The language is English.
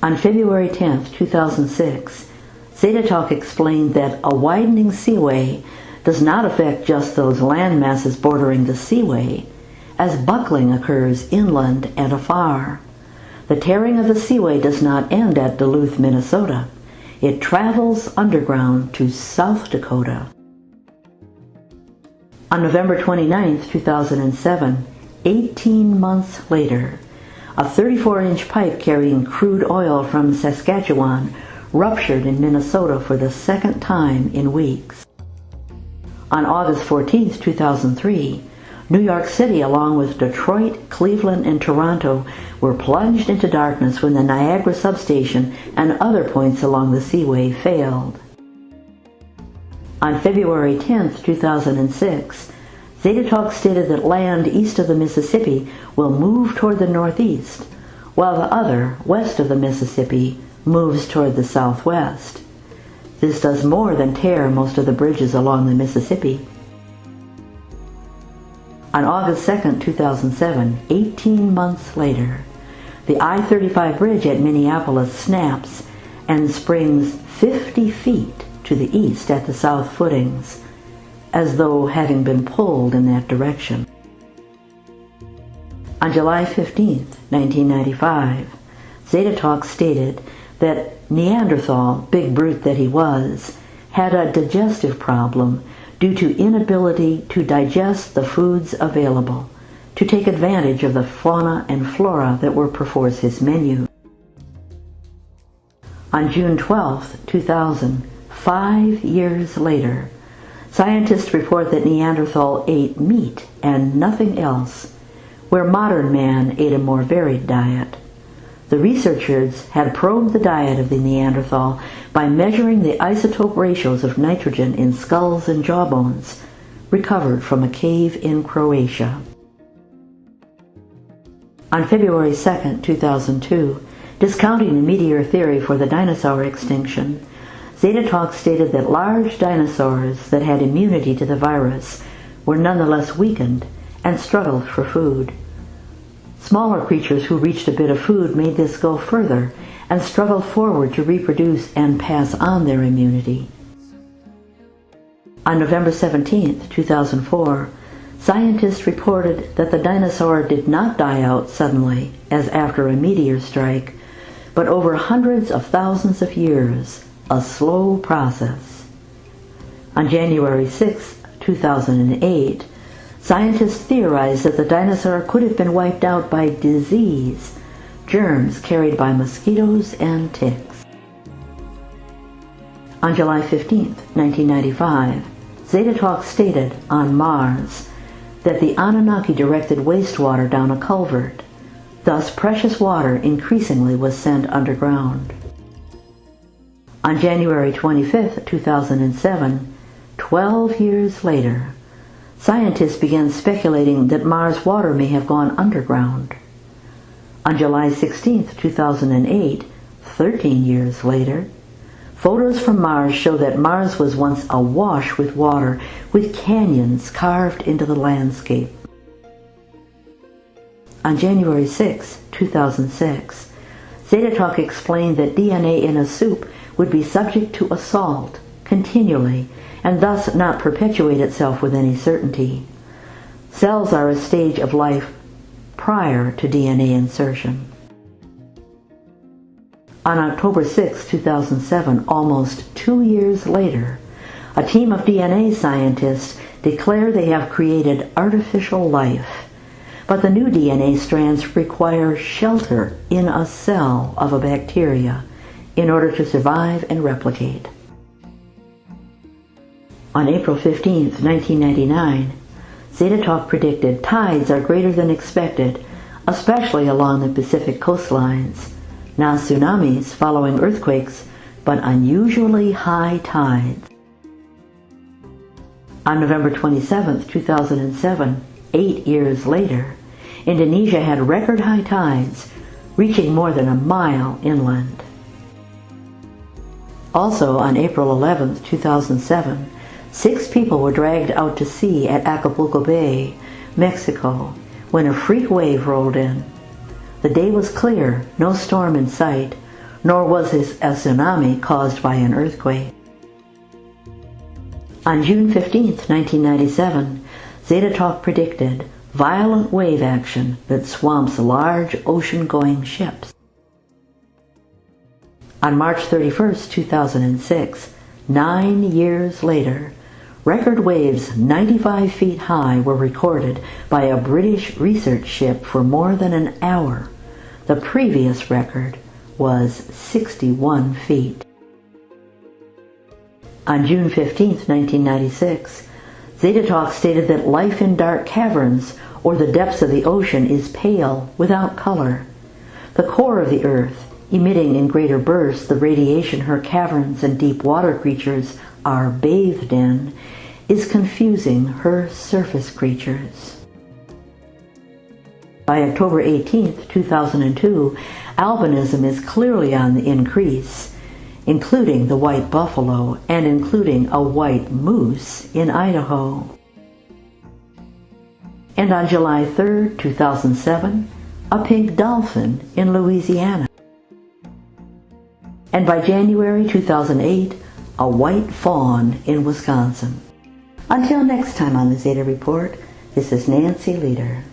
On February 10, 2006, Zeta explained that a widening seaway does not affect just those land masses bordering the seaway, as buckling occurs inland and afar. The tearing of the seaway does not end at Duluth, Minnesota. It travels underground to South Dakota. On November 29, 2007, 18 months later, a 34-inch pipe carrying crude oil from Saskatchewan ruptured in Minnesota for the second time in weeks. On August 14, 2003, New York City, along with Detroit, Cleveland, and Toronto, were plunged into darkness when the Niagara substation and other points along the seaway failed. On February 10, 2006, Zeta stated that land east of the Mississippi will move toward the northeast, while the other, west of the Mississippi, moves toward the southwest. This does more than tear most of the bridges along the Mississippi. On August 2, 2007, 18 months later, the I-35 bridge at Minneapolis snaps and springs 50 feet to the east at the south footings, as though having been pulled in that direction. On July 15, 1995, Zeta stated that Neanderthal, big brute that he was, had a digestive problem due to inability to digest the foods available, to take advantage of the fauna and flora that were perforce his menu. On June 12, 2000, 5 years later, scientists report that Neanderthal ate meat and nothing else, where modern man ate a more varied diet. The researchers had probed the diet of the Neanderthal by measuring the isotope ratios of nitrogen in skulls and jawbones recovered from a cave in Croatia. On February 2, 2002, discounting the meteor theory for the dinosaur extinction, Zeta stated that large dinosaurs that had immunity to the virus were nonetheless weakened and struggled for food. Smaller creatures who reached a bit of food made this go further and struggled forward to reproduce and pass on their immunity. On November 17, 2004, scientists reported that the dinosaur did not die out suddenly, as after a meteor strike, but over hundreds of thousands of years, a slow process. On January 6, 2008, scientists theorized that the dinosaur could have been wiped out by disease, germs carried by mosquitoes and ticks. On July 15, 1995, Zeta stated on Mars that the Anunnaki directed wastewater down a culvert. Thus, precious water increasingly was sent underground. On January 25, 2007, 12 years later, scientists began speculating that Mars water may have gone underground. On July 16, 2008, 13 years later, photos from Mars show that Mars was once awash with water, with canyons carved into the landscape. On January 6, 2006, Zeta explained that DNA in a soup would be subject to assault continually and thus not perpetuate itself with any certainty. Cells are a stage of life prior to DNA insertion. On October 6, 2007, almost 2 years later, a team of DNA scientists declare they have created artificial life, but the new DNA strands require shelter in a cell of a bacteria in order to survive and replicate. On April 15, 1999, Zeta predicted tides are greater than expected, especially along the Pacific coastlines. Not tsunamis following earthquakes, but unusually high tides. On November 27, 2007, 8 years later, Indonesia had record high tides, reaching more than a mile inland. Also on April 11, 2007, 6 people were dragged out to sea at Acapulco Bay, Mexico, when a freak wave rolled in. The day was clear, no storm in sight. nor was this a tsunami caused by an earthquake. On June 15, 1997, Zeta predicted violent wave action that swamps large ocean-going ships. On March 31, 2006, 9 years later, record waves 95 feet high were recorded by a British research ship for more than an hour. The previous record was 61 feet. On June 15, 1996, Zeta stated that life in dark caverns or the depths of the ocean is pale, without color. The core of the Earth, emitting in greater bursts the radiation her caverns and deep water creatures are bathed in, is confusing her surface creatures. By October 18, 2002, albinism is clearly on the increase, including the white buffalo and including a white moose in Idaho. And on July 3, 2007, a pink dolphin in Louisiana. And by January 2008, a white fawn in Wisconsin. Until next time on the Zeta Report, this is Nancy Leader.